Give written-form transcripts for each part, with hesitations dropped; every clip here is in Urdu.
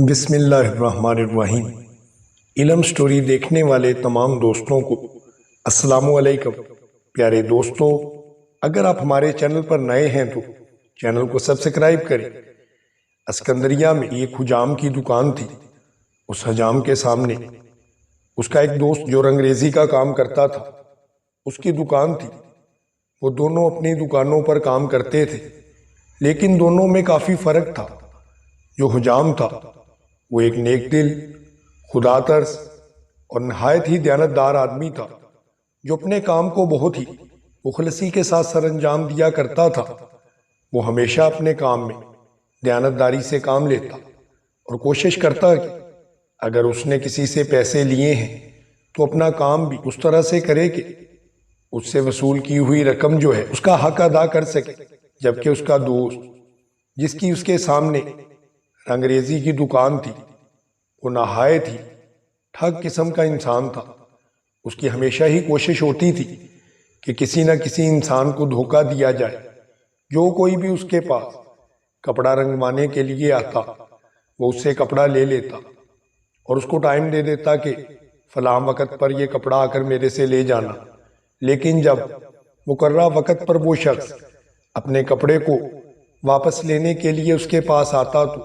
بسم اللہ الرحمن الرحیم۔ علم سٹوری دیکھنے والے تمام دوستوں کو السلام علیکم۔ پیارے دوستوں، اگر آپ ہمارے چینل پر نئے ہیں تو چینل کو سبسکرائب کریں۔ اسکندریہ میں ایک حجام کی دکان تھی۔ اس حجام کے سامنے اس کا ایک دوست جو رنگریزی کا کام کرتا تھا، اس کی دکان تھی۔ وہ دونوں اپنی دکانوں پر کام کرتے تھے، لیکن دونوں میں کافی فرق تھا۔ جو حجام تھا وہ ایک نیک دل، خدا ترس اور نہایت ہی دیانتدار آدمی تھا، جو اپنے کام کو بہت ہی مخلصی کے ساتھ سر انجام دیا کرتا تھا۔ وہ ہمیشہ اپنے کام میں دیانتداری سے کام لیتا اور کوشش کرتا کہ اگر اس نے کسی سے پیسے لیے ہیں تو اپنا کام بھی اس طرح سے کرے کہ اس سے وصول کی ہوئی رقم جو ہے اس کا حق ادا کر سکے۔ جبکہ اس کا دوست، جس کی اس کے سامنے رنگریزی کی دکان تھی، وہ نہایت ہی ٹھگ قسم کا انسان تھا۔ اس کی ہمیشہ ہی کوشش ہوتی تھی کہ کسی نہ کسی انسان کو دھوکہ دیا جائے۔ جو کوئی بھی اس کے پاس کپڑا رنگوانے کے لیے آتا، وہ اس سے کپڑا لے لیتا اور اس کو ٹائم دے دیتا کہ فلاں وقت پر یہ کپڑا آ کر میرے سے لے جانا۔ لیکن جب مقررہ وقت پر وہ شخص اپنے کپڑے کو واپس لینے کے لیے اس کے پاس آتا تو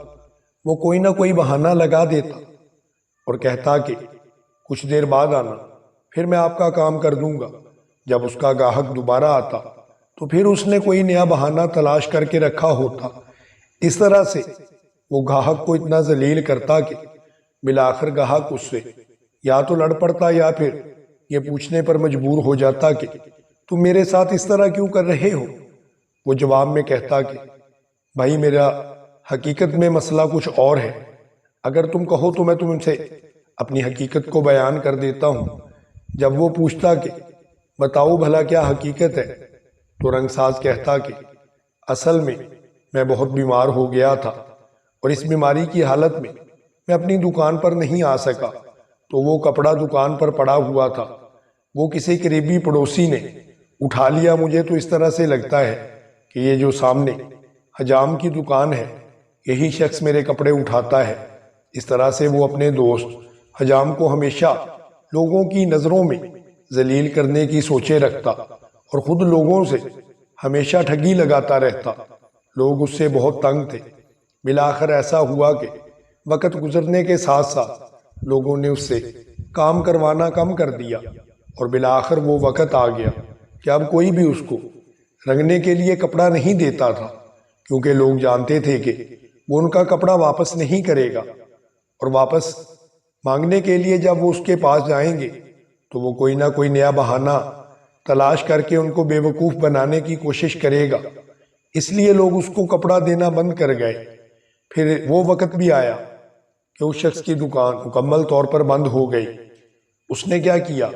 وہ کوئی نہ کوئی بہانہ لگا دیتا اور کہتا کہ کچھ دیر بعد آنا، پھر میں آپ کا کام کر دوں گا۔ جب اس کا گاہک دوبارہ آتا تو پھر اس نے کوئی نیا بہانہ تلاش کر کے رکھا ہوتا۔ اس طرح سے وہ گاہک کو اتنا ذلیل کرتا کہ بالآخر گاہک اس سے یا تو لڑ پڑتا یا پھر یہ پوچھنے پر مجبور ہو جاتا کہ تم میرے ساتھ اس طرح کیوں کر رہے ہو؟ وہ جواب میں کہتا کہ بھائی، میرا حقیقت میں مسئلہ کچھ اور ہے۔ اگر تم کہو تو میں تم سے اپنی حقیقت کو بیان کر دیتا ہوں۔ جب وہ پوچھتا کہ بتاؤ بھلا کیا حقیقت ہے، تو رنگ ساز کہتا کہ اصل میں بہت بیمار ہو گیا تھا اور اس بیماری کی حالت میں اپنی دکان پر نہیں آ سکا، تو وہ کپڑا دکان پر پڑا ہوا تھا، وہ کسی قریبی پڑوسی نے اٹھا لیا۔ مجھے تو اس طرح سے لگتا ہے کہ یہ جو سامنے حجام کی دکان ہے، یہی شخص میرے کپڑے اٹھاتا ہے۔ اس طرح سے وہ اپنے دوست حجام کو ہمیشہ لوگوں کی نظروں میں ذلیل کرنے کی سوچیں رکھتا اور خود لوگوں سے ہمیشہ ٹھگی لگاتا رہتا۔ لوگ اس سے بہت تنگ تھے۔ بالآخر ایسا ہوا کہ وقت گزرنے کے ساتھ ساتھ لوگوں نے اس سے کام کروانا کم کر دیا اور بالآخر وہ وقت آ گیا کہ اب کوئی بھی اس کو رنگنے کے لیے کپڑا نہیں دیتا تھا، کیونکہ لوگ جانتے تھے کہ وہ ان کا کپڑا واپس نہیں کرے گا، اور واپس مانگنے کے لیے جب وہ اس کے پاس جائیں گے تو وہ کوئی نہ کوئی نیا بہانہ تلاش کر کے ان کو بے وقوف بنانے کی کوشش کرے گا۔ اس لیے لوگ اس کو کپڑا دینا بند کر گئے۔ پھر وہ وقت بھی آیا کہ اس شخص کی دکان مکمل طور پر بند ہو گئی۔ اس نے کیا کیا؟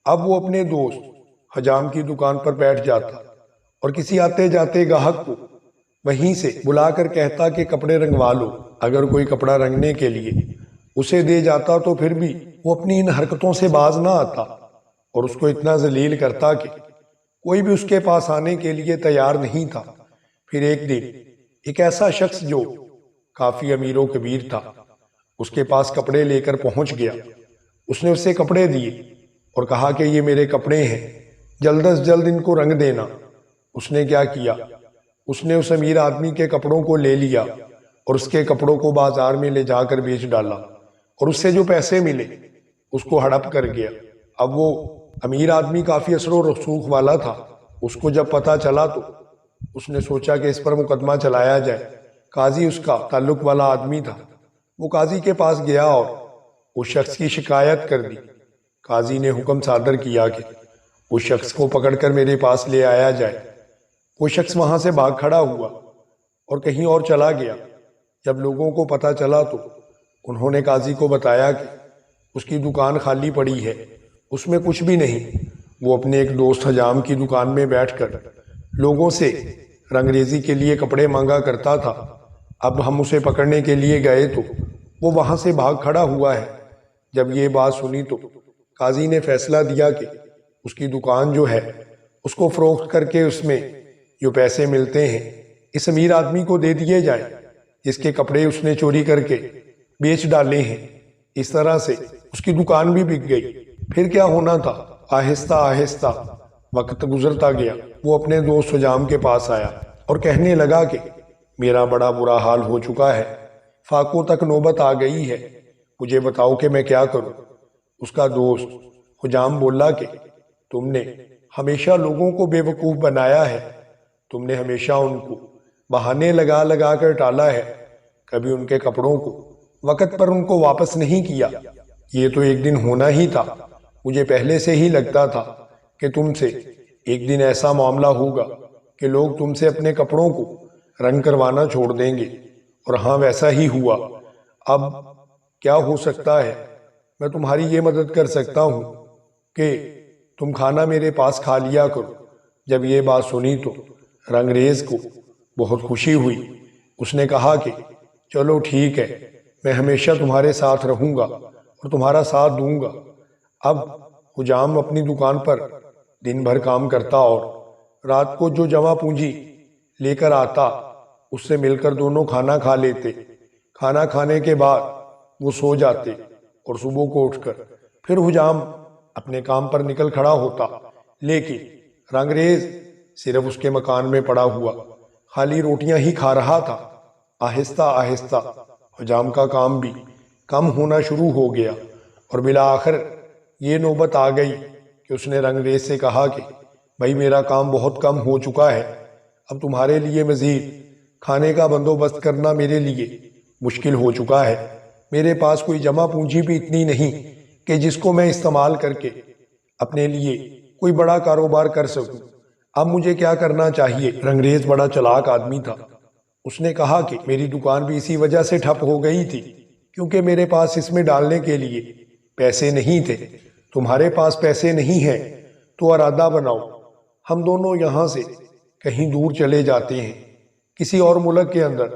اب وہ اپنے دوست حجام کی دکان پر بیٹھ جاتا اور کسی آتے جاتے گاہک کو وہیں سے بلا کر کہتا کہ کپڑے رنگوا لو۔ اگر کوئی کپڑا رنگنے کے لیے اسے دے جاتا تو پھر بھی وہ اپنی ان حرکتوں سے باز نہ آتا اور اس کو اتنا ذلیل کرتا کہ کوئی بھی اس کے پاس آنے کے لیے تیار نہیں تھا۔ پھر ایک دن ایک ایسا شخص جو کافی امیر و کبیر تھا اس کے پاس کپڑے لے کر پہنچ گیا۔ اس نے اسے کپڑے دیے اور کہا کہ یہ میرے کپڑے ہیں، جلد از جلد ان کو رنگ دینا۔ اس نے کیا کیا؟ اس نے اس امیر آدمی کے کپڑوں کو لے لیا اور اس کے کپڑوں کو بازار میں لے جا کر بیچ ڈالا، اور اس سے جو پیسے ملے اس کو ہڑپ کر گیا۔ اب وہ امیر آدمی کافی اثر و رسوخ والا تھا۔ اس کو جب پتا چلا تو اس نے سوچا کہ اس پر مقدمہ چلایا جائے۔ قاضی اس کا تعلق والا آدمی تھا۔ وہ قاضی کے پاس گیا اور اس شخص کی شکایت کر دی۔ قاضی نے حکم صادر کیا کہ اس شخص کو پکڑ کر میرے پاس لے آیا جائے۔ وہ شخص وہاں سے بھاگ کھڑا ہوا اور کہیں اور چلا گیا۔ جب لوگوں کو پتا چلا تو انہوں نے قاضی کو بتایا کہ اس کی دکان خالی پڑی ہے، اس میں کچھ بھی نہیں۔ وہ اپنے ایک دوست حجام کی دکان میں بیٹھ کر لوگوں سے رنگریزی کے لیے کپڑے مانگا کرتا تھا۔ اب ہم اسے پکڑنے کے لیے گئے تو وہ وہاں سے بھاگ کھڑا ہوا ہے۔ جب یہ بات سنی تو قاضی نے فیصلہ دیا کہ اس کی دکان جو ہے اس کو فروخت کر کے اس میں جو پیسے ملتے ہیں اس امیر آدمی کو دے دیے جائیں جس کے کپڑے اس نے چوری کر کے بیچ ڈالے ہیں۔ اس طرح سے اس کی دکان بھی بک گئی۔ پھر کیا ہونا تھا، آہستہ آہستہ وقت گزرتا گیا۔ وہ اپنے دوست حجام کے پاس آیا اور کہنے لگا کہ میرا بڑا برا حال ہو چکا ہے، فاقوں تک نوبت آ گئی ہے، مجھے بتاؤ کہ میں کیا کروں۔ اس کا دوست حجام بولا کہ تم نے ہمیشہ لوگوں کو بے وقوف بنایا ہے، تم نے ہمیشہ ان کو بہانے لگا لگا کر ٹالا ہے، کبھی ان کے کپڑوں کو وقت پر ان کو واپس نہیں کیا۔ یہ تو ایک دن ہونا ہی تھا، مجھے پہلے سے ہی لگتا تھا کہ تم سے ایک دن ایسا معاملہ ہوگا کہ لوگ تم سے اپنے کپڑوں کو رنگ کروانا چھوڑ دیں گے، اور ہاں ویسا ہی ہوا۔ اب کیا ہو سکتا ہے، میں تمہاری یہ مدد کر سکتا ہوں کہ تم کھانا میرے پاس کھا لیا کرو۔ جب یہ بات سنی تو رنگریز کو بہت خوشی ہوئی۔ اس نے کہا کہ چلو ٹھیک ہے، میں ہمیشہ تمہارے ساتھ رہوں گا اور تمہارا ساتھ دوں گا۔ اب حجام اپنی دکان پر دن بھر کام کرتا اور رات کو جو جمع پونجی لے کر آتا اس سے مل کر دونوں کھانا کھا لیتے۔ کھانا کھانے کے بعد وہ سو جاتے اور صبح کو اٹھ کر پھر حجام اپنے کام پر نکل کھڑا ہوتا، لیکن رنگریز صرف اس کے مکان میں پڑا ہوا خالی روٹیاں ہی کھا رہا تھا۔ آہستہ آہستہ حجام کا کام بھی کم ہونا شروع ہو گیا اور بالآخر یہ نوبت آ گئی کہ اس نے رنگریز سے کہا کہ بھائی میرا کام بہت کم ہو چکا ہے، اب تمہارے لیے مزید کھانے کا بندوبست کرنا میرے لیے مشکل ہو چکا ہے۔ میرے پاس کوئی جمع پونجی بھی اتنی نہیں کہ جس کو میں استعمال کر کے اپنے لیے کوئی بڑا کاروبار کر سکوں۔ اب مجھے کیا کرنا چاہیے؟ رنگریز بڑا چلاک آدمی تھا۔ اس نے کہا کہ میری دکان بھی اسی وجہ سے ٹھپ ہو گئی تھی کیونکہ میرے پاس اس میں ڈالنے کے لیے پیسے نہیں تھے۔ تمہارے پاس پیسے نہیں ہیں تو ارادہ بناؤ، ہم دونوں یہاں سے کہیں دور چلے جاتے ہیں کسی اور ملک کے اندر،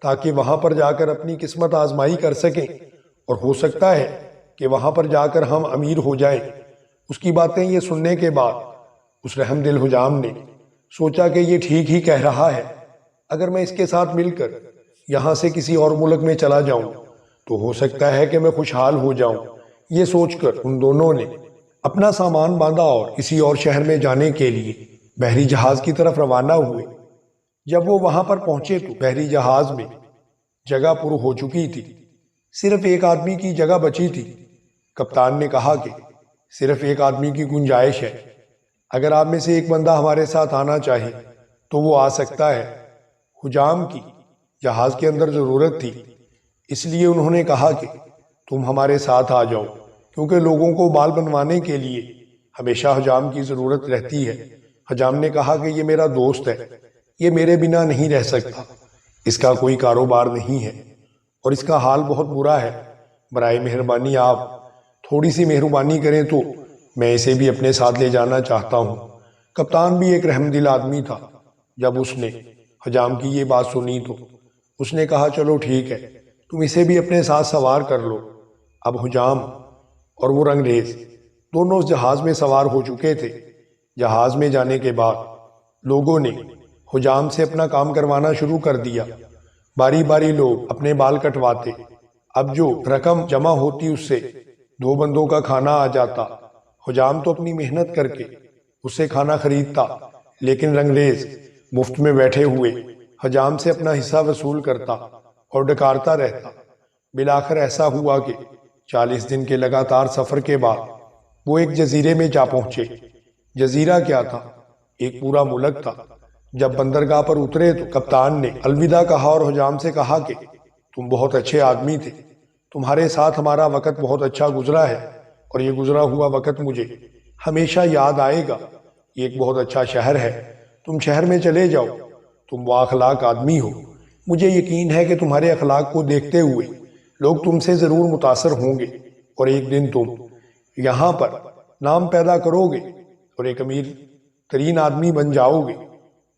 تاکہ وہاں پر جا کر اپنی قسمت آزمائی کر سکیں، اور ہو سکتا ہے کہ وہاں پر جا کر ہم امیر ہو جائیں۔ اس کی باتیں یہ سننے کے بعد اس رحم دل حجام نے سوچا کہ یہ ٹھیک ہی کہہ رہا ہے، اگر میں اس کے ساتھ مل کر یہاں سے کسی اور ملک میں چلا جاؤں تو ہو سکتا ہے کہ میں خوشحال ہو جاؤں۔ یہ سوچ کر ان دونوں نے اپنا سامان باندھا اور کسی اور شہر میں جانے کے لیے بحری جہاز کی طرف روانہ ہوئے۔ جب وہ وہاں پر پہنچے تو بحری جہاز میں جگہ پر ہو چکی تھی، صرف ایک آدمی کی جگہ بچی تھی۔ کپتان نے کہا کہ صرف ایک آدمی کی گنجائش ہے، اگر آپ میں سے ایک بندہ ہمارے ساتھ آنا چاہے تو وہ آ سکتا ہے۔ حجام کی جہاز کے اندر ضرورت تھی، اس لیے انہوں نے کہا کہ تم ہمارے ساتھ آ جاؤ، کیونکہ لوگوں کو بال بنوانے کے لیے ہمیشہ حجام کی ضرورت رہتی ہے۔ حجام نے کہا کہ یہ میرا دوست ہے، یہ میرے بنا نہیں رہ سکتا، اس کا کوئی کاروبار نہیں ہے اور اس کا حال بہت برا ہے، برائے مہربانی آپ تھوڑی سی مہربانی کریں تو میں اسے بھی اپنے ساتھ لے جانا چاہتا ہوں۔ کپتان بھی ایک رحم دل آدمی تھا۔ جب اس نے حجام کی یہ بات سنی تو اس نے کہا چلو ٹھیک ہے، تم اسے بھی اپنے ساتھ سوار کر لو۔ اب حجام اور وہ رنگریز دونوں اس جہاز میں سوار ہو چکے تھے۔ جہاز میں جانے کے بعد لوگوں نے حجام سے اپنا کام کروانا شروع کر دیا۔ باری باری لوگ اپنے بال کٹواتے۔ اب جو رقم جمع ہوتی اس سے 2 بندوں کا کھانا آ جاتا۔ حجام تو اپنی محنت کر کے اس سے کھانا خریدتا، لیکن رنگریز مفت میں بیٹھے ہوئے حجام سے اپنا حصہ وصول کرتا اور ڈکارتا رہتا۔ بالآخر ایسا ہوا کہ 40 دن کے لگاتار سفر کے بعد وہ ایک جزیرے میں جا پہنچے۔ جزیرہ کیا تھا، ایک پورا ملک تھا۔ جب بندرگاہ پر اترے تو کپتان نے الوداع کہا اور حجام سے کہا کہ تم بہت اچھے آدمی تھے، تمہارے ساتھ ہمارا وقت بہت اچھا گزرا ہے اور یہ گزرا ہوا وقت مجھے ہمیشہ یاد آئے گا۔ یہ ایک بہت اچھا شہر ہے، تم شہر میں چلے جاؤ، تم با اخلاق آدمی ہو، مجھے یقین ہے کہ تمہارے اخلاق کو دیکھتے ہوئے لوگ تم سے ضرور متاثر ہوں گے اور ایک دن تم یہاں پر نام پیدا کرو گے اور ایک امیر ترین آدمی بن جاؤ گے۔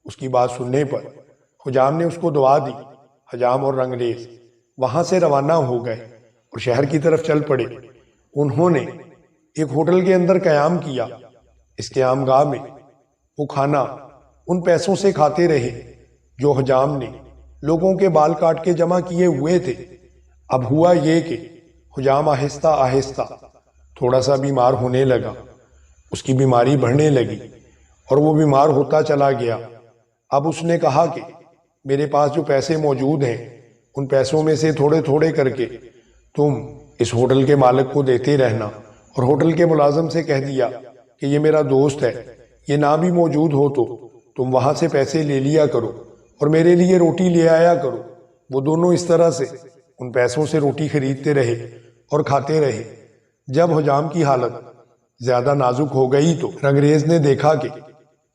اس کی بات سننے پر حجام نے اس کو دعا دی۔ حجام اور رنگریز وہاں سے روانہ ہو گئے اور شہر کی طرف چل پڑے۔ انہوں نے ایک ہوٹل کے اندر قیام کیا۔ اس قیام گاہ میں وہ کھانا ان پیسوں سے کھاتے رہے جو حجام نے لوگوں کے بال کاٹ کے جمع کیے ہوئے تھے۔ اب ہوا یہ کہ حجام آہستہ آہستہ تھوڑا سا بیمار ہونے لگا، اس کی بیماری بڑھنے لگی اور وہ بیمار ہوتا چلا گیا۔ اب اس نے کہا کہ میرے پاس جو پیسے موجود ہیں ان پیسوں میں سے تھوڑے تھوڑے کر کے تم اس ہوٹل کے مالک کو دیتے رہنا، اور ہوٹل کے ملازم سے کہہ دیا کہ یہ میرا دوست ہے، یہ نہ بھی موجود ہو تو تم وہاں سے پیسے لے لیا کرو اور میرے لیے روٹی لے آیا کرو۔ وہ دونوں اس طرح سے ان پیسوں سے روٹی خریدتے رہے اور کھاتے رہے۔ جب حجام کی حالت زیادہ نازک ہو گئی تو رنگریز نے دیکھا کہ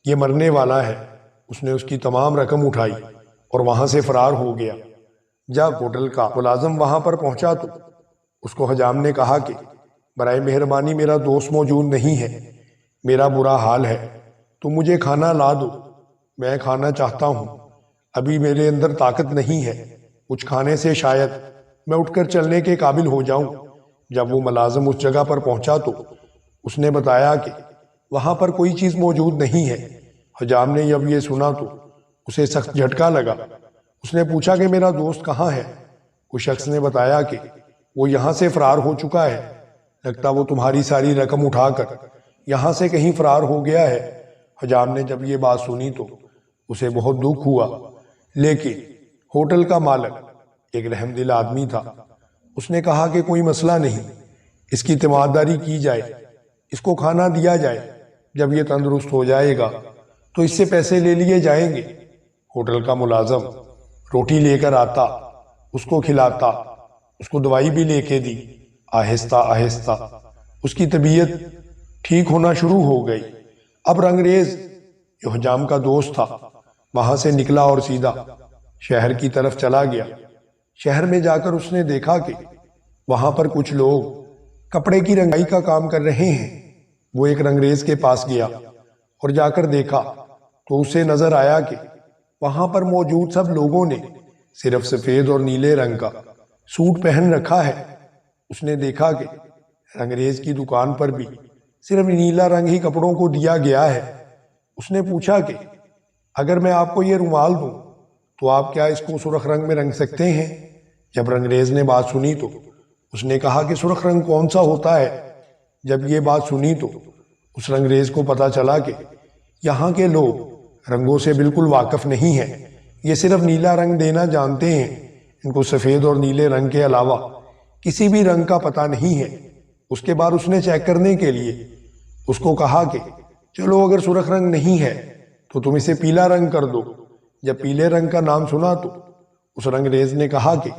یہ مرنے والا ہے۔ اس نے اس کی تمام رقم اٹھائی اور وہاں سے فرار ہو گیا۔ جب ہوٹل کا ملازم وہاں پر پہنچا تو اس کو حجام نے کہا کہ برائے مہربانی میرا دوست موجود نہیں ہے، میرا برا حال ہے، تم مجھے کھانا لا دو، میں کھانا چاہتا ہوں، ابھی میرے اندر طاقت نہیں ہے، کچھ کھانے سے شاید میں اٹھ کر چلنے کے قابل ہو جاؤں۔ جب وہ ملازم اس جگہ پر پہنچا تو اس نے بتایا کہ وہاں پر کوئی چیز موجود نہیں ہے۔ حجام نے جب یہ سنا تو اسے سخت جھٹکا لگا۔ اس نے پوچھا کہ میرا دوست کہاں ہے؟ اس شخص نے بتایا کہ وہ یہاں سے فرار ہو چکا ہے، لگتا وہ تمہاری ساری رقم اٹھا کر یہاں سے کہیں فرار ہو گیا ہے۔ حجام نے جب یہ بات سنی تو اسے بہت دکھ ہوا، لیکن ہوٹل کا مالک ایک رحم دل آدمی تھا۔ اس نے کہا کہ کوئی مسئلہ نہیں، اس کی تیمارداری کی جائے، اس کو کھانا دیا جائے، جب یہ تندرست ہو جائے گا تو اس سے پیسے لے لیے جائیں گے۔ ہوٹل کا ملازم روٹی لے کر آتا، اس کو کھلاتا، اس کو دوائی بھی لے کے دی۔ آہستہ آہستہ اس کی طبیعت ٹھیک ہونا شروع ہو گئی۔ اب رنگریز جو حجام کا دوست تھا وہاں سے نکلا اور سیدھا شہر کی طرف چلا گیا۔ شہر میں جا کر اس نے دیکھا کہ وہاں پر کچھ لوگ کپڑے کی رنگائی کا کام کر رہے ہیں۔ وہ ایک رنگریز کے پاس گیا اور جا کر دیکھا تو اسے نظر آیا کہ وہاں پر موجود سب لوگوں نے صرف سفید اور نیلے رنگ کا سوٹ پہن رکھا ہے۔ اس نے دیکھا کہ رنگریز کی دکان پر بھی صرف نیلا رنگ ہی کپڑوں کو دیا گیا ہے۔ اس نے پوچھا کہ اگر میں آپ کو یہ رومال دوں تو آپ کیا اس کو سرخ رنگ میں رنگ سکتے ہیں؟ جب رنگریز نے بات سنی تو اس نے کہا کہ سرخ رنگ کون سا ہوتا ہے؟ جب یہ بات سنی تو اس رنگریز کو پتا چلا کہ یہاں کے لوگ رنگوں سے بالکل واقف نہیں ہیں، یہ صرف نیلا رنگ دینا جانتے ہیں، ان کو سفید اور نیلے رنگ کے علاوہ کسی بھی رنگ کا پتہ نہیں ہے۔ اس کے بعد اس نے چیک کرنے کے لیے اس کو کہا کہ چلو اگر سرخ رنگ نہیں ہے تو تم اسے پیلا رنگ کر دو۔ جب پیلے رنگ کا نام سنا تو اس رنگریز نے کہا کہ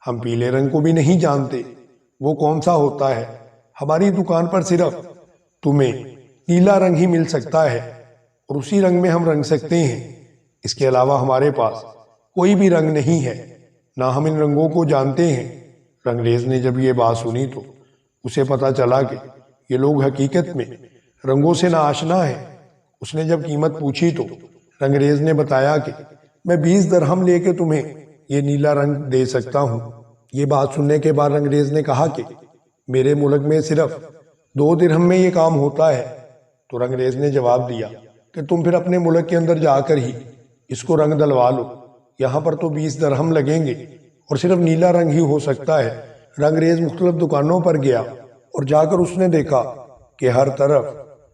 ہم پیلے رنگ کو بھی نہیں جانتے، وہ کون سا ہوتا ہے؟ ہماری دکان پر صرف تمہیں نیلا رنگ ہی مل سکتا ہے اور اسی رنگ میں ہم رنگ سکتے ہیں، اس کے علاوہ ہمارے پاس کوئی بھی رنگ نہیں ہے، نہ ہم ان رنگوں کو جانتے ہیں۔ رنگریز نے جب یہ بات سنی تو اسے پتا چلا کہ یہ لوگ حقیقت میں رنگوں سے ناآشنا ہیں۔ اس نے جب قیمت پوچھی تو رنگریز نے بتایا کہ میں 20 درہم لے کے تمہیں یہ نیلا رنگ دے سکتا ہوں۔ یہ بات سننے کے بعد رنگریز نے کہا کہ میرے ملک میں صرف 2 درہم میں یہ کام ہوتا ہے۔ تو رنگریز نے جواب دیا کہ تم پھر اپنے ملک کے اندر جا کر ہی اس کو رنگ دلوا لو، یہاں پر تو 20 درہم لگیں گے اور صرف نیلا رنگ ہی ہو سکتا ہے۔ رنگریز مختلف دکانوں پر گیا اور جا کر اس نے دیکھا کہ ہر طرف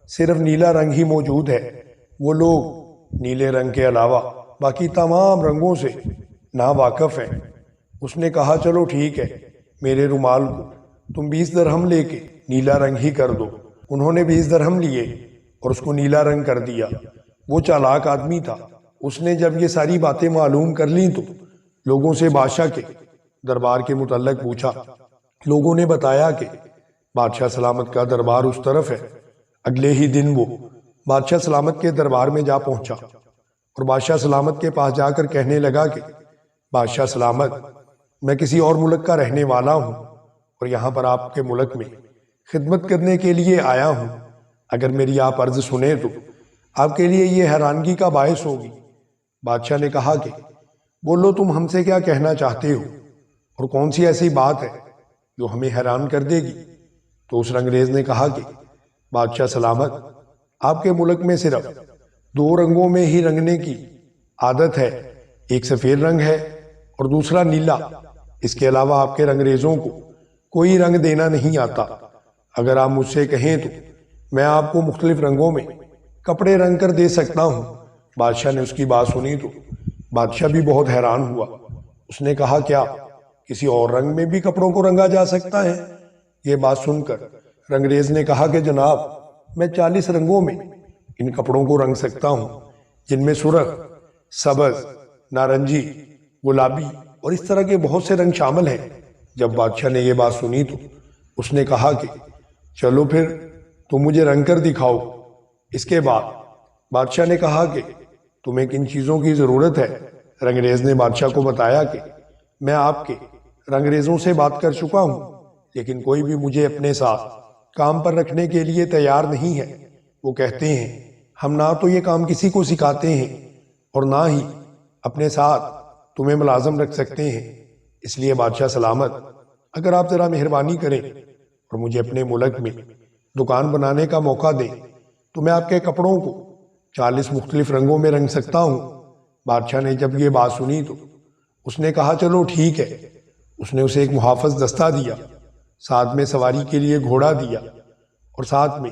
صرف نیلا رنگ ہی موجود ہے۔ وہ لوگ نیلے رنگ کے علاوہ باقی تمام رنگوں سے ناواقف ہیں۔ اس نے کہا چلو ٹھیک ہے، میرے رومال کو تم 20 درہم لے کے نیلا رنگ ہی کر دو۔ انہوں نے 20 درہم لیے اور اس کو نیلا رنگ کر دیا۔ وہ چالاک آدمی تھا، اس نے جب یہ ساری باتیں معلوم کر لیں تو لوگوں سے بادشاہ کے دربار کے متعلق پوچھا۔ لوگوں نے بتایا کہ بادشاہ سلامت کا دربار اس طرف ہے۔ اگلے ہی دن وہ بادشاہ سلامت کے دربار میں جا پہنچا اور بادشاہ سلامت کے پاس جا کر کہنے لگا کہ بادشاہ سلامت، میں کسی اور ملک کا رہنے والا ہوں اور یہاں پر آپ کے ملک میں خدمت کرنے کے لیے آیا ہوں۔ اگر میری آپ عرض سنیں تو آپ کے لیے یہ حیرانگی کا باعث ہوگی۔ بادشاہ نے کہا کہ بولو تم ہم سے کیا کہنا چاہتے ہو اور کون سی ایسی بات ہے جو ہمیں حیران کر دے گی؟ تو اس رنگریز نے کہا کہ بادشاہ سلامت، آپ کے ملک میں صرف دو رنگوں میں ہی رنگنے کی عادت ہے، ایک سفید رنگ ہے اور دوسرا نیلا۔ اس کے علاوہ آپ کے رنگریزوں کو کوئی رنگ دینا نہیں آتا۔ اگر آپ مجھ سے کہیں تو میں آپ کو مختلف رنگوں میں کپڑے رنگ کر دے سکتا ہوں۔ بادشاہ نے اس کی بات سنی تو بادشاہ بھی بہت حیران ہوا۔ اس نے کہا، کیا کسی اور رنگ میں بھی کپڑوں کو رنگا جا سکتا ہے؟ یہ بات سن کر رنگریز نے کہا کہ جناب، میں 40 رنگوں میں ان کپڑوں کو رنگ سکتا ہوں، جن میں سرخ، سبز، نارنجی، گلابی اور اس طرح کے بہت سے رنگ شامل ہیں۔ جب بادشاہ نے یہ بات سنی تو اس نے کہا کہ چلو پھر تم مجھے رنگ کر دکھاؤ۔ اس کے بعد بادشاہ نے کہا کہ تمہیں کن چیزوں کی ضرورت ہے؟ رنگریز نے بادشاہ کو بتایا کہ میں آپ کے رنگریزوں سے بات کر چکا ہوں، لیکن کوئی بھی مجھے اپنے ساتھ کام پر رکھنے کے لیے تیار نہیں ہے۔ وہ کہتے ہیں ہم نہ تو یہ کام کسی کو سکھاتے ہیں اور نہ ہی اپنے ساتھ تمہیں ملازم رکھ سکتے ہیں۔ اس لیے بادشاہ سلامت، اگر آپ ذرا مہربانی کریں اور مجھے اپنے ملک میں دکان بنانے کا موقع دیں تو میں آپ کے کپڑوں کو 40 مختلف رنگوں میں رنگ سکتا ہوں۔ بادشاہ نے جب یہ بات سنی تو اس نے کہا چلو ٹھیک ہے۔ اس نے اسے ایک محافظ دستہ دیا، ساتھ میں سواری کے لیے گھوڑا دیا اور ساتھ میں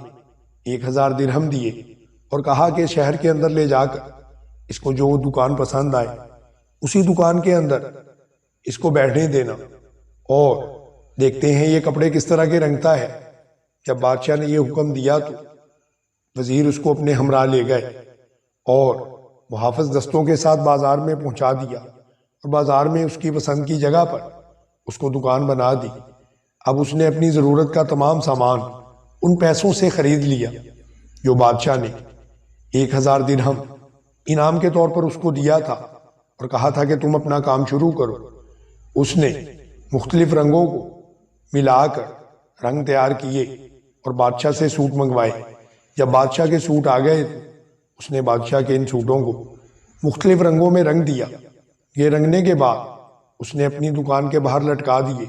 1000 درہم دیے اور کہا کہ شہر کے اندر لے جا کر اس کو جو دکان پسند آئے اسی دکان کے اندر اس کو بیٹھنے دینا اور دیکھتے ہیں یہ کپڑے کس طرح کے رنگتا ہے۔ جب بادشاہ نے یہ حکم دیا تو وزیر اس کو اپنے ہمراہ لے گئے اور محافظ دستوں کے ساتھ بازار میں پہنچا دیا اور بازار میں اس کی پسند کی جگہ پر اس کو دکان بنا دی۔ اب اس نے اپنی ضرورت کا تمام سامان ان پیسوں سے خرید لیا جو بادشاہ نے 1000 درہم انعام کے طور پر اس کو دیا تھا اور کہا تھا کہ تم اپنا کام شروع کرو۔ اس نے مختلف رنگوں کو ملا کر رنگ تیار کیے اور بادشاہ سے سوٹ منگوائے۔ جب بادشاہ کے سوٹ آ گئے تو اس نے بادشاہ کے ان سوٹوں کو مختلف رنگوں میں رنگ دیا۔ یہ رنگنے کے بعد اس نے اپنی دکان کے باہر لٹکا دیے۔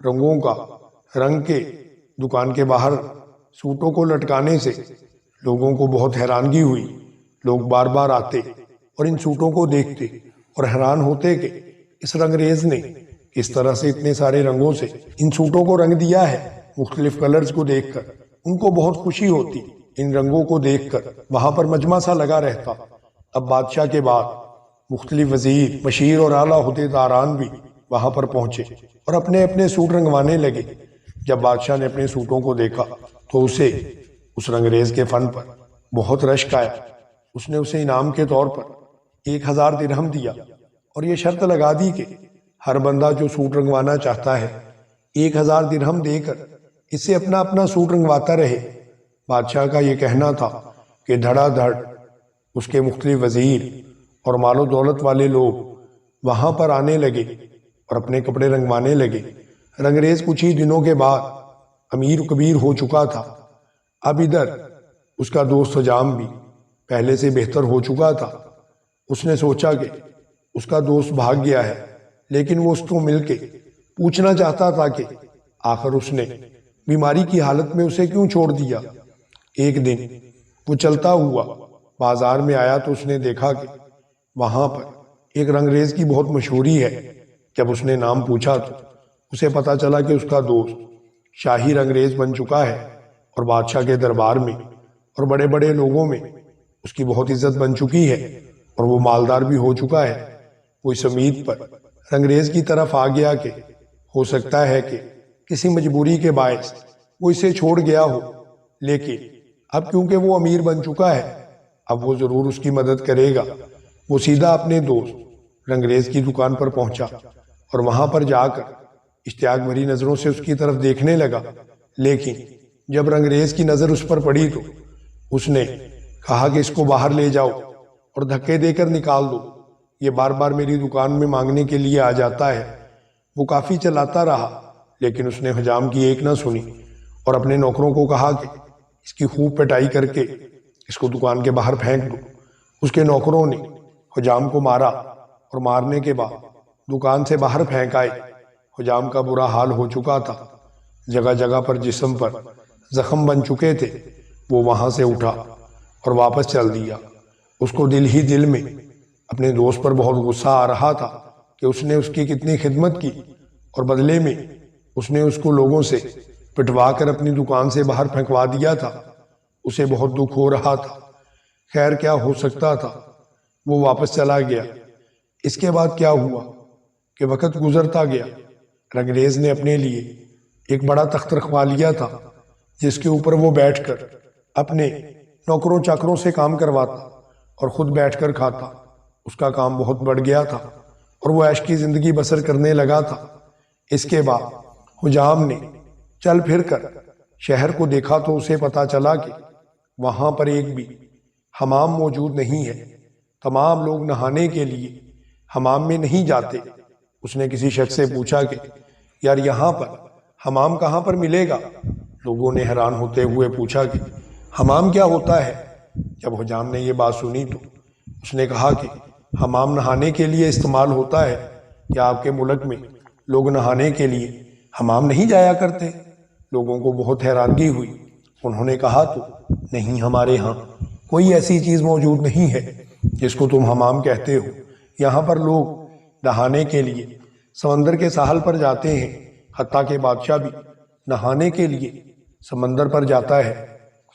رنگوں کا رنگ کے دکان کے باہر سوٹوں کو لٹکانے سے لوگوں کو بہت حیرانگی ہوئی۔ لوگ بار بار آتے اور ان سوٹوں کو دیکھتے اور حیران ہوتے کہ اس رنگریز نے کس طرح سے اتنے سارے رنگوں سے ان سوٹوں کو رنگ دیا ہے۔ مختلف کلرز کو دیکھ کر ان کو بہت خوشی ہوتی۔ ان رنگوں کو دیکھ کر وہاں پر مجمع سا لگا رہتا۔ اب بادشاہ کے بعد مختلف وزیر، مشیر اور اعلیٰ عہدیداران بھی وہاں پر پہنچے اور اپنے اپنے سوٹ رنگوانے لگے۔ جب بادشاہ نے اپنے سوٹوں کو دیکھا تو اسے اس رنگریز کے فن پر بہت رشک آیا۔ اس نے اسے انعام کے طور پر 1000 درہم دیا اور یہ شرط لگا دی کہ ہر بندہ جو سوٹ رنگوانا چاہتا ہے 1000 درہم دے کر اسے اپنا اپنا سوٹ رنگواتا رہے۔ بادشاہ کا یہ کہنا تھا کہ دھڑا دھڑ اس کے مختلف وزیر اور مال و دولت والے لوگ وہاں پر آنے لگے اور اپنے کپڑے رنگوانے لگے۔ رنگریز کچھ ہی دنوں کے بعد امیر کبیر ہو چکا تھا۔ اب ادھر اس کا دوست حجام بھی پہلے سے بہتر ہو چکا تھا۔ اس نے سوچا کہ اس کا دوست بھاگ گیا ہے، لیکن وہ اس کو مل کے پوچھنا چاہتا تھا کہ آخر اس نے بیماری کی حالت میں اسے کیوں چھوڑ دیا۔ ایک دن وہ چلتا ہوا بازار میں آیا تو اس نے دیکھا کہ وہاں پر ایک رنگریز کی بہت مشہوری ہے۔ جب اس نے نام پوچھا تو اسے پتا چلا کہ اس کا دوست شاہی رنگریز بن چکا ہے اور بادشاہ کے دربار میں اور بڑے بڑے لوگوں میں اس کی بہت عزت بن چکی ہے اور وہ مالدار بھی ہو چکا ہے۔ وہ اس امید پر رنگریز کی طرف آ گیا کہ ہو سکتا ہے کہ کسی مجبوری کے باعث وہ اسے چھوڑ گیا ہو، لیکن اب کیونکہ وہ امیر بن چکا ہے اب وہ ضرور اس کی مدد کرے گا۔ وہ سیدھا اپنے دوست رنگریز کی دکان پر پہنچا اور وہاں پر جا کر اشتیاق بھری نظروں سے اس کی طرف دیکھنے لگا، لیکن جب رنگریز کی نظر اس پر پڑی تو اس نے کہا کہ اس کو باہر لے جاؤ اور دھکے دے کر نکال دو، یہ بار بار میری دکان میں مانگنے کے لیے آ جاتا ہے۔ وہ کافی چلاتا رہا لیکن اس نے حجام کی ایک نہ سنی اور اپنے نوکروں کو کہا کہ اس کی خوب پٹائی کر کے اس کو دکان کے باہر پھینک دو۔ اس کے نوکروں نے حجام کو مارا اور مارنے کے بعد دکان سے باہر پھینک آئے۔ حجام کا برا حال ہو چکا تھا، جگہ جگہ پر جسم پر زخم بن چکے تھے۔ وہ وہاں سے اٹھا اور واپس چل دیا۔ اس کو دل ہی دل میں اپنے دوست پر بہت غصہ آ رہا تھا کہ اس نے اس کی کتنی خدمت کی اور بدلے میں اس نے اس کو لوگوں سے پٹوا کر اپنی دکان سے باہر پھینکوا دیا تھا۔ اسے بہت دکھ ہو رہا تھا۔ خیر کیا ہو سکتا تھا، وہ واپس چلا گیا۔ اس کے بعد کیا ہوا کہ وقت گزرتا گیا۔ انگریز نے اپنے لیے ایک بڑا تخت رکھوا لیا تھا جس کے اوپر وہ بیٹھ کر اپنے نوکروں چاکروں سے کام کرواتا اور خود بیٹھ کر کھاتا۔ اس کا کام بہت بڑھ گیا تھا اور وہ عیش کی زندگی بسر کرنے لگا تھا۔ اس کے بعد حجام نے چل پھر کر شہر کو دیکھا تو اسے پتا چلا کہ وہاں پر ایک بھی حمام موجود نہیں ہے۔ تمام لوگ نہانے کے لیے حمام میں نہیں جاتے۔ اس نے کسی شخص سے پوچھا کہ یار یہاں پر حمام کہاں پر ملے گا؟ لوگوں نے حیران ہوتے ہوئے پوچھا کہ حمام کیا ہوتا ہے؟ جب حجام نے یہ بات سنی تو اس نے کہا کہ حمام نہانے کے لیے استعمال ہوتا ہے۔ کیا آپ کے ملک میں لوگ نہانے کے لیے حمام نہیں جایا کرتے؟ لوگوں کو بہت حیرانگی ہوئی۔ انہوں نے کہا تو نہیں، ہمارے ہاں کوئی ایسی چیز موجود نہیں ہے جس کو تم حمام کہتے ہو۔ یہاں پر لوگ نہانے کے لیے سمندر کے ساحل پر جاتے ہیں، حتیٰ کہ بادشاہ بھی نہانے کے لیے سمندر پر جاتا ہے۔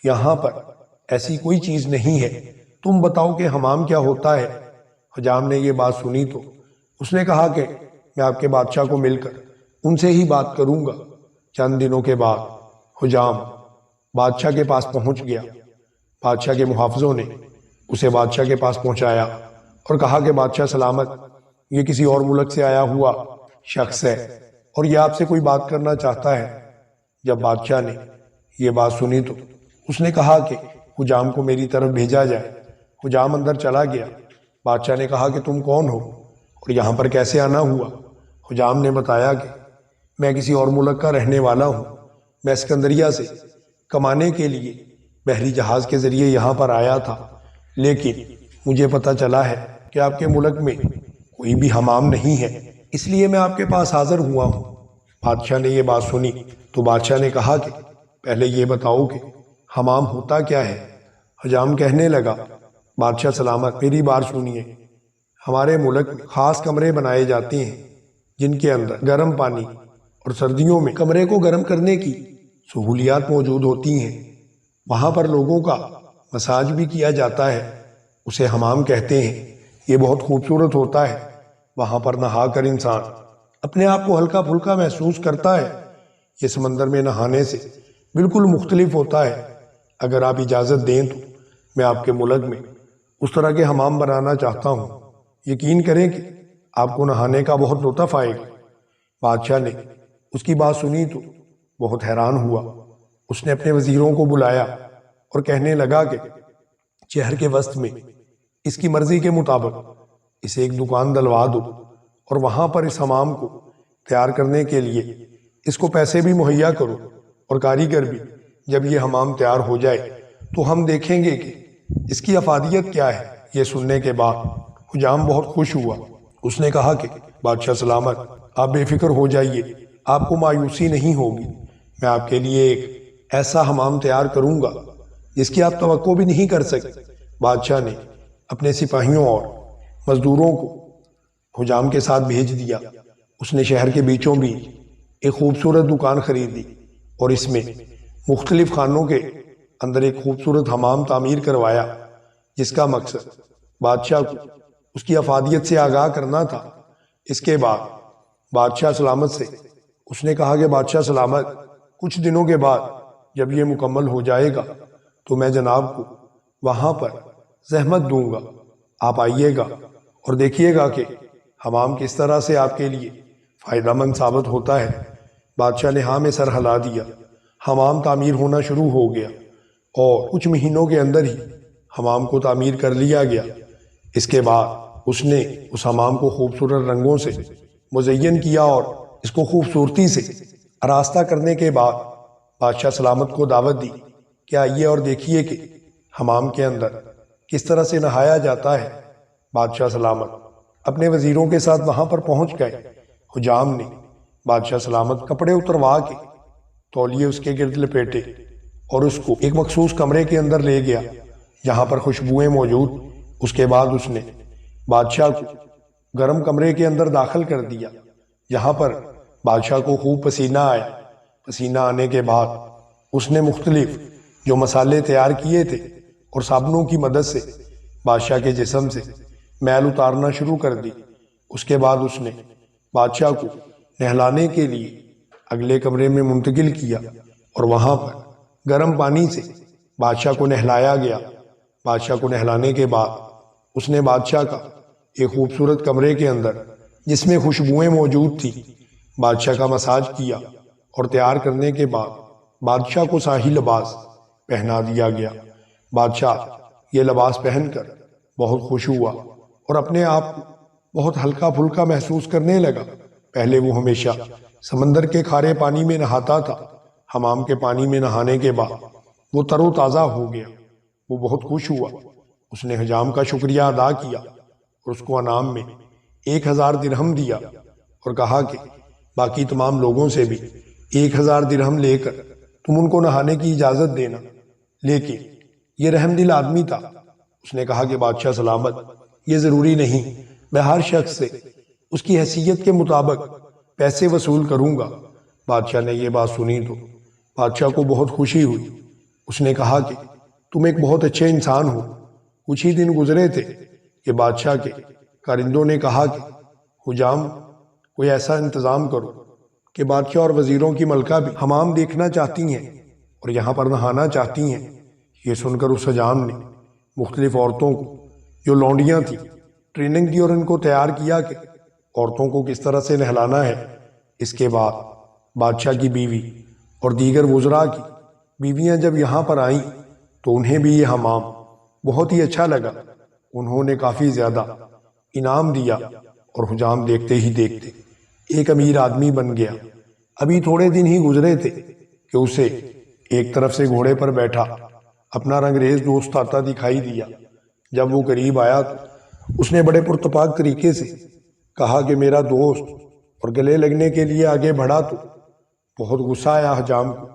یہاں پر ایسی کوئی چیز نہیں ہے، تم بتاؤ کہ حمام کیا ہوتا ہے؟ حجام نے یہ بات سنی تو اس نے کہا کہ میں آپ کے بادشاہ کو مل کر ان سے ہی بات کروں گا۔ چند دنوں کے بعد حجام بادشاہ کے پاس پہنچ گیا۔ بادشاہ کے محافظوں نے اسے بادشاہ کے پاس پہنچایا اور کہا کہ بادشاہ سلامت، یہ کسی اور ملک سے آیا ہوا شخص ہے اور یہ آپ سے کوئی بات کرنا چاہتا ہے۔ جب بادشاہ نے یہ بات سنی تو اس نے کہا کہ حجام کو میری طرف بھیجا جائے۔ حجام اندر چلا گیا۔ بادشاہ نے کہا کہ تم کون ہو اور یہاں پر کیسے آنا ہوا؟ حجام نے بتایا کہ میں کسی اور ملک کا رہنے والا ہوں۔ میں اسکندریہ سے کمانے کے لیے بحری جہاز کے ذریعے یہاں پر آیا تھا، لیکن مجھے پتہ چلا ہے کہ آپ کے ملک میں کوئی بھی حمام نہیں ہے، اس لیے میں آپ کے پاس حاضر ہوا ہوں۔ بادشاہ نے یہ بات سنی تو بادشاہ نے کہا کہ پہلے یہ بتاؤ کہ حمام ہوتا کیا ہے؟ حجام کہنے لگا بادشاہ سلامت میری بات سنیے، ہمارے ملک میں خاص کمرے بنائے جاتے ہیں جن کے اندر گرم پانی اور سردیوں میں کمرے کو گرم کرنے کی سہولیات موجود ہوتی ہیں۔ وہاں پر لوگوں کا مساج بھی کیا جاتا ہے، اسے حمام کہتے ہیں۔ یہ بہت خوبصورت ہوتا ہے۔ وہاں پر نہا کر انسان اپنے آپ کو ہلکا پھلکا محسوس کرتا ہے۔ یہ سمندر میں نہانے سے بالکل مختلف ہوتا ہے۔ اگر آپ اجازت دیں تو میں آپ کے ملک میں اس طرح کے حمام بنانا چاہتا ہوں۔ یقین کریں کہ آپ کو نہانے کا بہت لطف آئے گا۔ بادشاہ نے اس کی بات سنی تو بہت حیران ہوا۔ اس نے اپنے وزیروں کو بلایا اور کہنے لگا کہ شہر کے وسط میں اس کی مرضی کے مطابق اسے ایک دکان دلوا دو اور وہاں پر اس حمام کو تیار کرنے کے لیے اس کو پیسے بھی مہیا کرو اور کاریگر بھی۔ جب یہ حمام تیار ہو جائے تو ہم دیکھیں گے کہ اس کی افادیت کیا ہے۔ یہ سننے کے بعد حجام بہت خوش ہوا۔ اس نے کہا کہ بادشاہ سلامت آپ بے فکر ہو جائیے، آپ کو مایوسی نہیں ہوگی۔ میں آپ کے لیے ایک ایسا حمام تیار کروں گا جس کی آپ توقع بھی نہیں کر سکتے۔ بادشاہ نے اپنے سپاہیوں اور مزدوروں کو حجام کے ساتھ بھیج دیا۔ اس نے شہر کے بیچوں بیچ ایک خوبصورت دکان خریدی اور اس میں مختلف خانوں کے اندر ایک خوبصورت حمام تعمیر کروایا، جس کا مقصد بادشاہ کو اس کی افادیت سے آگاہ کرنا تھا۔ اس کے بعد بادشاہ سلامت سے اس نے کہا کہ بادشاہ سلامت کچھ دنوں کے بعد جب یہ مکمل ہو جائے گا تو میں جناب کو وہاں پر زحمت دوں گا، آپ آئیے گا اور دیکھیے گا کہ حمام کس طرح سے آپ کے لیے فائدہ مند ثابت ہوتا ہے۔ بادشاہ نے ہاں میں سر ہلا دیا۔ حمام تعمیر ہونا شروع ہو گیا اور کچھ مہینوں کے اندر ہی حمام کو تعمیر کر لیا گیا۔ اس کے بعد اس نے اس حمام کو خوبصورت رنگوں سے مزین کیا اور اس کو خوبصورتی سے آراستہ کرنے کے بعد بادشاہ سلامت کو دعوت دی کہ آئیے اور دیکھیے کہ حمام کے اندر کس طرح سے نہایا جاتا ہے۔ بادشاہ سلامت اپنے وزیروں کے ساتھ وہاں پر پہنچ گئے۔ حجام نے بادشاہ سلامت کپڑے اتروا کے تولیے اس کے گرد لپیٹے اور اس کو ایک مخصوص کمرے کے اندر لے گیا جہاں پر خوشبوئیں موجود اس کے بعد اس نے بادشاہ کو گرم کمرے کے اندر داخل کر دیا، جہاں پر بادشاہ کو خوب پسینہ آیا۔ پسینہ آنے کے بعد اس نے مختلف جو مسالے تیار کیے تھے اور صابنوں کی مدد سے بادشاہ کے جسم سے میل اتارنا شروع کر دی۔ اس کے بعد اس نے بادشاہ کو نہلانے کے لیے اگلے کمرے میں منتقل کیا اور وہاں پر گرم پانی سے بادشاہ کو نہلایا گیا۔ بادشاہ کو نہلانے کے بعد اس نے بادشاہ کا ایک خوبصورت کمرے کے اندر، جس میں خوشبوئیں موجود تھی، بادشاہ کا مساج کیا اور تیار کرنے کے بعد بادشاہ کو شاہی لباس پہنا دیا گیا۔ بادشاہ یہ لباس پہن کر بہت خوش ہوا اور اپنے آپ کو بہت ہلکا پھلکا محسوس کرنے لگا۔ پہلے وہ ہمیشہ سمندر کے کھارے پانی میں نہاتا تھا۔ حمام کے پانی میں نہانے کے بعد وہ تر و تازہ ہو گیا۔ وہ بہت خوش ہوا۔ اس نے حجام کا شکریہ ادا کیا اور اس کو انعام میں 1000 درہم دیا اور کہا کہ باقی تمام لوگوں سے بھی 1000 درہم لے کر تم ان کو نہانے کی اجازت دینا۔ لیکن یہ رحم دل آدمی تھا۔ اس نے کہا کہ بادشاہ سلامت، یہ ضروری نہیں، میں ہر شخص سے اس کی حیثیت کے مطابق پیسے وصول کروں گا۔ بادشاہ نے یہ بات سنی تو بادشاہ کو بہت خوشی ہوئی۔ اس نے کہا کہ تم ایک بہت اچھے انسان ہو۔ کچھ ہی دن گزرے تھے کہ بادشاہ کے کارندوں نے کہا کہ حجام، کوئی ایسا انتظام کرو کہ بادشاہ اور وزیروں کی ملکہ بھی حمام دیکھنا چاہتی ہیں اور یہاں پر نہانا چاہتی ہیں۔ یہ سن کر اس حجام نے مختلف عورتوں کو جو لونڈیاں تھیں ٹریننگ دی اور ان کو تیار کیا کہ عورتوں کو کس طرح سے نہلانا ہے۔ اس کے بعد بادشاہ کی بیوی اور دیگر وزراء کی بیویاں جب یہاں پر آئیں تو انہیں بھی یہ حمام بہت ہی اچھا لگا۔ انہوں نے کافی زیادہ انعام دیا اور حجام دیکھتے ہی دیکھتے ایک امیر آدمی بن گیا۔ ابھی تھوڑے دن ہی گزرے تھے کہ اسے ایک طرف سے گھوڑے پر بیٹھا اپنا رنگریز دوست آتا دکھائی دیا۔ جب وہ قریب آیا تو اس نے بڑے پرتپاک طریقے سے کہا کہ میرا دوست، اور گلے لگنے کے لیے آگے بڑھا تو بہت غصہ آیا حجام کو۔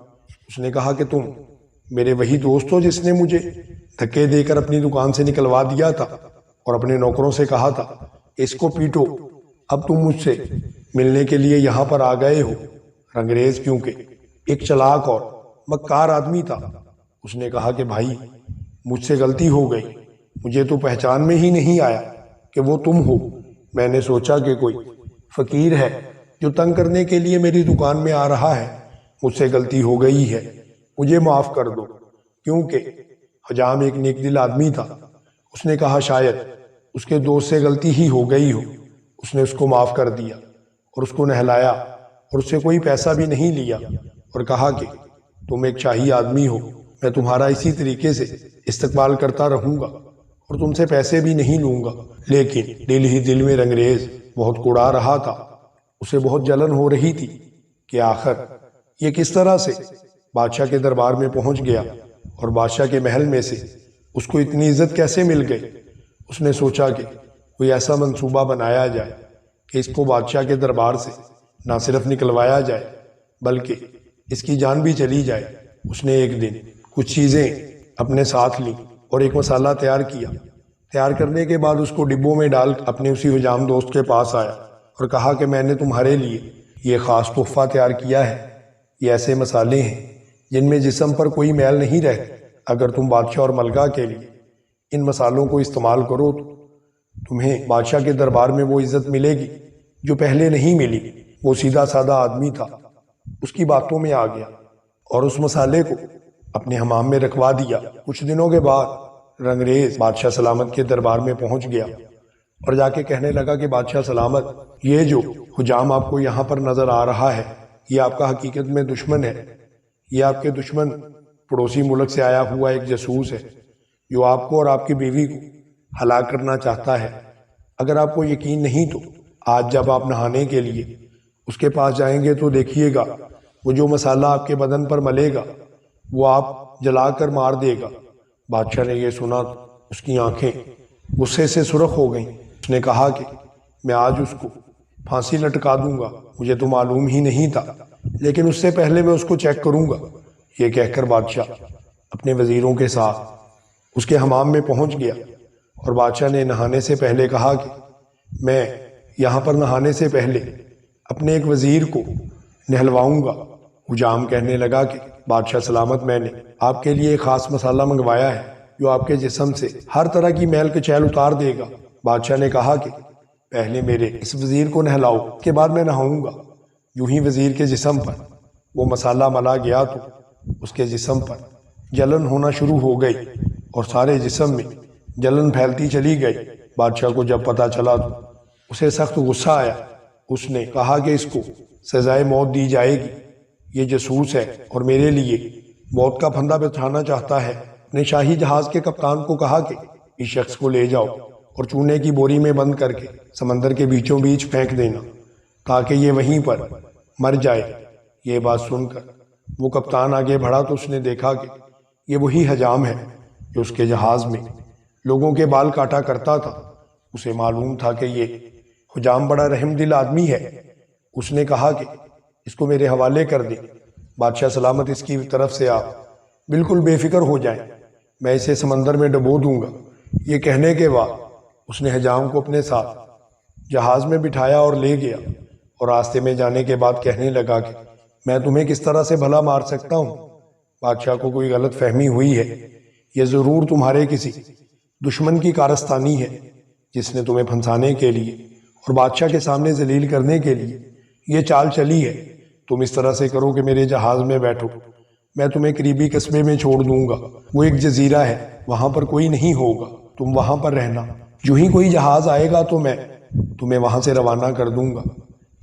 اس نے کہا کہ تم میرے وہی دوست ہو جس نے مجھے دھکے دے کر اپنی دکان سے نکلوا دیا تھا اور اپنے نوکروں سے کہا تھا اس کو پیٹو۔ اب تم مجھ سے ملنے کے لیے یہاں پر آ گئے ہو۔ رنگریز کیونکہ ایک چلاک اور مکار آدمی تھا، اس نے کہا کہ بھائی، مجھ سے غلطی ہو گئی، مجھے تو پہچان میں ہی نہیں آیا کہ وہ تم ہو۔ میں نے سوچا کہ کوئی فقیر ہے جو تنگ کرنے کے لیے میری دکان میں آ رہا ہے، مجھ سے غلطی ہو گئی ہے، مجھے معاف کر دو۔ کیونکہ حجام ایک نیک دل آدمی تھا، اس نے کہا شاید اس کے دوست سے غلطی ہی ہو گئی ہو۔ اس نے اس کو معاف کر دیا اور اس کو نہلایا اور اس سے کوئی پیسہ بھی نہیں لیا اور کہا کہ تم ایک شاہی آدمی ہو، میں تمہارا اسی طریقے سے استقبال کرتا رہوں گا اور تم سے پیسے بھی نہیں لوں گا۔ لیکن دل ہی دل میں رنگریز بہت کڑا رہا تھا۔ اسے بہت جلن ہو رہی تھی کہ آخر یہ کس طرح سے بادشاہ کے دربار میں پہنچ گیا اور بادشاہ کے محل میں سے اس کو اتنی عزت کیسے مل گئی۔ اس نے سوچا کہ کوئی ایسا منصوبہ بنایا جائے کہ اس کو بادشاہ کے دربار سے نہ صرف نکلوایا جائے بلکہ اس کی جان بھی چلی جائے۔ اس نے ایک دن کچھ چیزیں اپنے ساتھ لیں اور ایک مسالہ تیار کیا۔ تیار کرنے کے بعد اس کو ڈبوں میں ڈال اپنے اسی حجام دوست کے پاس آیا اور کہا کہ میں نے تمہارے لیے یہ خاص تحفہ تیار کیا ہے۔ یہ ایسے مسالے ہیں جن میں جسم پر کوئی میل نہیں رہتی۔ اگر تم بادشاہ اور ملکہ کے لیے ان مسالوں کو استعمال کرو تو تمہیں بادشاہ کے دربار میں وہ عزت ملے گی جو پہلے نہیں ملی۔ وہ سیدھا سادہ آدمی تھا، اس کی باتوں میں آ گیا اور اس مسالے کو اپنے حمام میں رکھوا دیا۔ کچھ دنوں کے بعد رنگریز بادشاہ سلامت کے دربار میں پہنچ گیا اور جا کے کہنے لگا کہ بادشاہ سلامت، یہ جو حجام آپ کو یہاں پر نظر آ رہا ہے یہ آپ کا حقیقت میں دشمن ہے۔ یہ آپ کے دشمن پڑوسی ملک سے آیا ہوا ایک جاسوس ہے جو آپ کو اور آپ کی بیوی کو ہلاک کرنا چاہتا ہے۔ اگر آپ کو یقین نہیں تو آج جب آپ نہانے کے لیے اس کے پاس جائیں گے تو دیکھیے گا وہ جو مسالہ آپ کے بدن پر ملے گا وہ آپ جلا کر مار دے گا۔ بادشاہ نے یہ سنا تو اس کی آنکھیں غصے سے سرخ ہو گئیں۔ اس نے کہا کہ میں آج اس کو پھانسی لٹکا دوں گا، مجھے تو معلوم ہی نہیں تھا، لیکن اس سے پہلے میں اس کو چیک کروں گا۔ یہ کہہ کر بادشاہ اپنے وزیروں کے ساتھ اس کے حمام میں پہنچ گیا اور بادشاہ نے نہانے سے پہلے کہا کہ میں یہاں پر نہانے سے پہلے اپنے ایک وزیر کو نہلواؤں گا۔ حجام کہنے لگا کہ بادشاہ سلامت، میں نے آپ کے لیے ایک خاص مسالہ منگوایا ہے جو آپ کے جسم سے ہر طرح کی میل کچیل اتار دے گا۔ بادشاہ نے کہا کہ پہلے میرے اس وزیر کو نہلاؤ، اس کے بعد میں نہاؤں گا۔ یوں ہی وزیر کے جسم پر وہ مسالہ ملا گیا تو اس کے جسم پر جلن ہونا شروع ہو گئی اور سارے جسم میں جلن پھیلتی چلی گئی۔ بادشاہ کو جب پتہ چلا تو اسے سخت غصہ آیا۔ اس نے کہا کہ اس کو سزائے موت دی جائے گی، یہ جاسوس ہے اور میرے لیے موت کا پھندا بچھانا چاہتا ہے۔ نے شاہی جہاز کے کپتان کو کہا کہ اس شخص کو لے جاؤ اور چونے کی بوری میں بند کر کے سمندر کے بیچوں بیچ پھینک دینا تاکہ یہ وہیں پر مر جائے۔ یہ بات سن کر وہ کپتان آگے بڑھا تو اس نے دیکھا کہ یہ وہی حجام ہے جو اس کے جہاز میں لوگوں کے بال کاٹا کرتا تھا۔ اسے معلوم تھا کہ یہ حجام بڑا رحم دل آدمی ہے۔ اس نے کہا کہ اس کو میرے حوالے کر دیں، بادشاہ سلامت اس کی طرف سے آپ بالکل بے فکر ہو جائیں، میں اسے سمندر میں ڈبو دوں گا۔ یہ کہنے کے بعد اس نے حجام کو اپنے ساتھ جہاز میں بٹھایا اور لے گیا، اور راستے میں جانے کے بعد کہنے لگا کہ میں تمہیں کس طرح سے بھلا مار سکتا ہوں؟ بادشاہ کو کوئی غلط فہمی ہوئی ہے، یہ ضرور تمہارے کسی دشمن کی کارستانی ہے جس نے تمہیں پھنسانے کے لیے اور بادشاہ کے سامنے ذلیل کرنے کے لیے یہ چال چلی ہے۔ تم اس طرح سے کرو کہ میرے جہاز میں بیٹھو، میں تمہیں قریبی قصبے میں چھوڑ دوں گا، وہ ایک جزیرہ ہے، وہاں پر کوئی نہیں ہوگا، تم وہاں پر رہنا، جو ہی کوئی جہاز آئے گا تو میں تمہیں وہاں سے روانہ کر دوں گا۔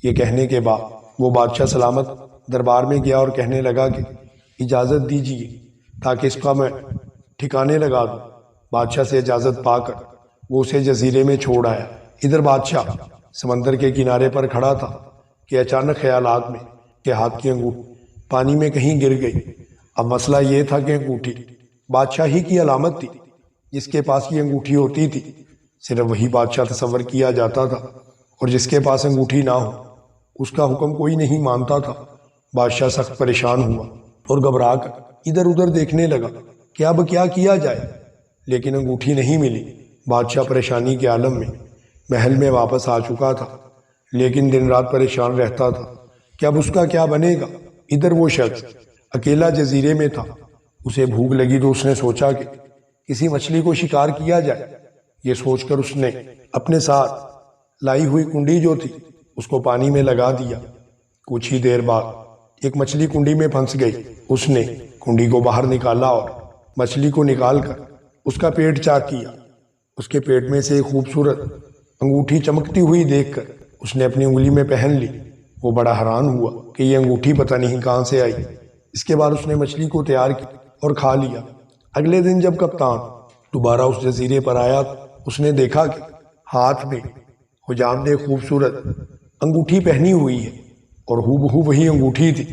یہ کہنے کے بعد وہ بادشاہ سلامت دربار میں گیا اور کہنے لگا کہ اجازت دیجیے تاکہ اس کا میں ٹھکانے لگا دوں۔ بادشاہ سے اجازت پا کر وہ اسے جزیرے میں چھوڑ آیا۔ ادھر بادشاہ سمندر کے کنارے پر کھڑا تھا کہ اچانک خیالات میں کہ ہاتھ کی انگوٹھی پانی میں کہیں گر گئی۔ اب مسئلہ یہ تھا کہ انگوٹھی بادشاہ ہی کی علامت تھی، جس کے پاس یہ انگوٹھی ہوتی تھی صرف وہی بادشاہ تصور کیا جاتا تھا، اور جس کے پاس انگوٹھی نہ ہو اس کا حکم کوئی نہیں مانتا تھا۔ بادشاہ سخت پریشان ہوا اور گھبرا کر ادھر ادھر دیکھنے لگا کہ اب کیا کیا جائے، لیکن انگوٹھی نہیں ملی۔ بادشاہ پریشانی کے عالم میں محل میں واپس آ چکا تھا، لیکن دن رات پریشان رہتا تھا کہ اب اس کا کیا بنے گا۔ ادھر وہ شخص اکیلا جزیرے میں تھا، اسے بھوک لگی تو اس نے سوچا کہ کسی مچھلی کو شکار کیا جائے۔ یہ سوچ کر اس نے اپنے ساتھ لائی ہوئی کنڈی جو تھی اس کو پانی میں لگا دیا۔ کچھ ہی دیر بعد ایک مچھلی کنڈی میں پھنس گئی۔ اس نے کنڈی کو باہر نکالا اور مچھلی کو نکال کر اس کا پیٹ چاک کیا۔ اس کے پیٹ میں سے ایک خوبصورت انگوٹھی چمکتی ہوئی دیکھ کر اس نے اپنی انگلی میں پہن لی۔ وہ بڑا حیران ہوا کہ یہ انگوٹھی پتہ نہیں کہاں سے آئی۔ اس کے بعد اس نے مچھلی کو تیار کی اور کھا لیا۔ اگلے دن جب کپتان دوبارہ اس جزیرے پر آیا تو اس نے دیکھا کہ ہاتھ میں حجام نے خوبصورت انگوٹھی پہنی ہوئی ہے، اور ہو بہو وہی انگوٹھی تھی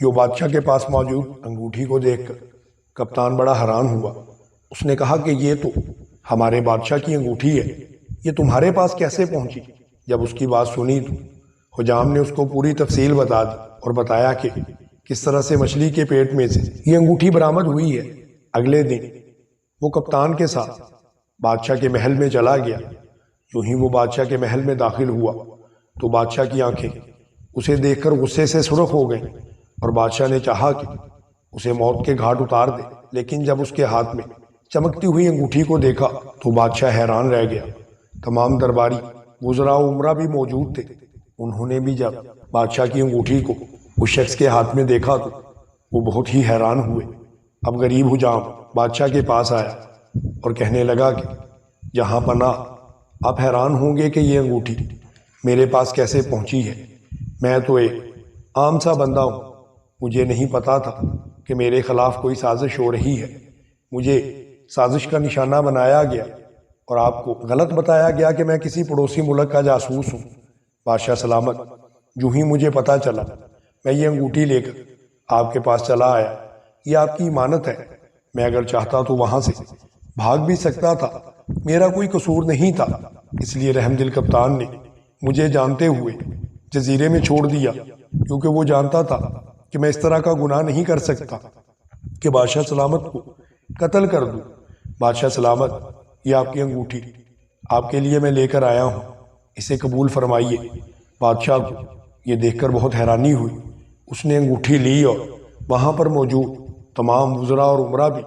جو بادشاہ کے پاس موجود۔ انگوٹھی کو دیکھ کر کپتان بڑا حیران ہوا۔ اس نے کہا کہ یہ تو ہمارے بادشاہ کی انگوٹھی ہے، یہ تمہارے پاس کیسے پہنچی؟ جب اس کی بات سنی تو حجام نے اس کو پوری تفصیل بتا دی اور بتایا کہ کس طرح سے مچھلی کے پیٹ میں سے یہ انگوٹھی برآمد ہوئی ہے۔ اگلے دن وہ کپتان کے ساتھ بادشاہ کے محل میں چلا گیا۔ جو ہی وہ بادشاہ کے محل میں داخل ہوا تو بادشاہ کی آنکھیں اسے دیکھ کر غصے سے سرخ ہو گئیں، اور بادشاہ نے چاہا کہ اسے موت کے گھاٹ اتار دے، لیکن جب اس کے ہاتھ میں چمکتی ہوئی انگوٹھی کو دیکھا تو بادشاہ حیران رہ گیا۔ تمام درباری وزراء و امراء بھی موجود تھے۔ انہوں نے بھی جب بادشاہ کی انگوٹھی کو اس شخص کے ہاتھ میں دیکھا تو وہ بہت ہی حیران ہوئے۔ اب غریب حجام بادشاہ کے پاس آیا اور کہنے لگا کہ جہاں پناہ، آپ حیران ہوں گے کہ یہ انگوٹھی میرے پاس کیسے پہنچی ہے۔ میں تو ایک عام سا بندہ ہوں، مجھے نہیں پتا تھا کہ میرے خلاف کوئی سازش ہو رہی ہے۔ مجھے سازش کا نشانہ بنایا گیا اور آپ کو غلط بتایا گیا کہ میں کسی پڑوسی ملک کا جاسوس ہوں۔ بادشاہ سلامت، جو ہی مجھے پتا چلا میں یہ انگوٹھی لے کر آپ کے پاس چلا آیا۔ یہ آپ کی امانت ہے، میں اگر چاہتا تو وہاں سے بھاگ بھی سکتا تھا، میرا کوئی قصور نہیں تھا، اس لیے رحم دل کپتان نے مجھے جانتے ہوئے جزیرے میں چھوڑ دیا، کیونکہ وہ جانتا تھا کہ میں اس طرح کا گناہ نہیں کر سکتا کہ بادشاہ سلامت کو قتل کر دوں۔ بادشاہ سلامت، یہ آپ کی انگوٹھی آپ کے لیے میں لے کر آیا ہوں، اسے قبول فرمائیے۔ بادشاہ کو یہ دیکھ کر بہت حیرانی ہوئی۔ اس نے انگوٹھی لی اور وہاں پر موجود تمام وزراء اور امراء بھی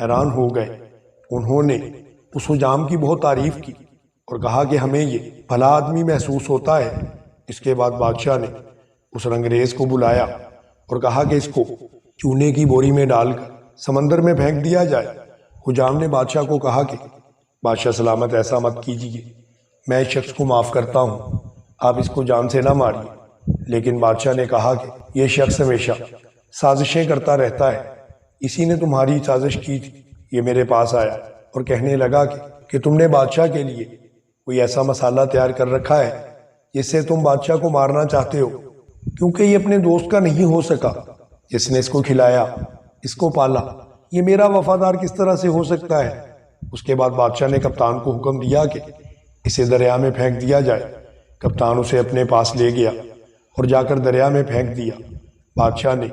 حیران ہو گئے۔ انہوں نے اس حجام کی بہت تعریف کی اور کہا کہ ہمیں یہ بھلا آدمی محسوس ہوتا ہے۔ اس کے بعد بادشاہ نے اس رنگریز کو بلایا اور کہا کہ اس کو چونے کی بوری میں ڈال کر سمندر میں پھینک دیا جائے۔ حجام نے بادشاہ کو کہا کہ بادشاہ سلامت، ایسا مت کیجیے، میں اس شخص کو معاف کرتا ہوں، آپ اس کو جان سے نہ ماریے۔ لیکن بادشاہ نے کہا کہ یہ شخص ہمیشہ سازشیں کرتا رہتا ہے، اسی نے تمہاری سازش کی تھی۔ یہ میرے پاس آیا اور کہنے لگا کہ تم نے بادشاہ کے لیے کوئی ایسا مسالہ تیار کر رکھا ہے جس سے تم بادشاہ کو مارنا چاہتے ہو، کیونکہ یہ اپنے دوست کا نہیں ہو سکا جس نے اس کو کھلایا، اس کو پالا، یہ میرا وفادار کس طرح سے ہو سکتا ہے۔ اس کے بعد بادشاہ نے کپتان کو حکم دیا کہ اسے دریا میں پھینک دیا جائے۔ کپتان اسے اپنے پاس لے گیا اور جا کر دریا میں پھینک دیا۔ بادشاہ نے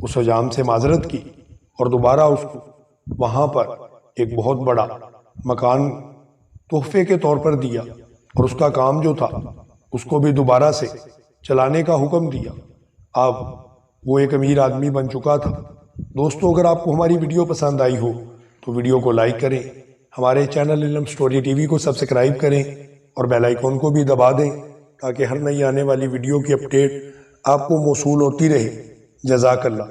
اس حجام سے معذرت کی اور دوبارہ اس کو وہاں پر ایک بہت بڑا مکان تحفے کے طور پر دیا اور اس کا کام جو تھا اس کو بھی دوبارہ سے چلانے کا حکم دیا۔ اب وہ ایک امیر آدمی بن چکا تھا۔ دوستو، اگر آپ کو ہماری ویڈیو پسند آئی ہو تو ویڈیو کو لائک کریں، ہمارے چینل علم سٹوری ٹی وی کو سبسکرائب کریں اور بیل آئیکن کو بھی دبا دیں تاکہ ہر نئی آنے والی ویڈیو کی اپڈیٹ آپ کو موصول ہوتی رہے۔ جزاک اللہ۔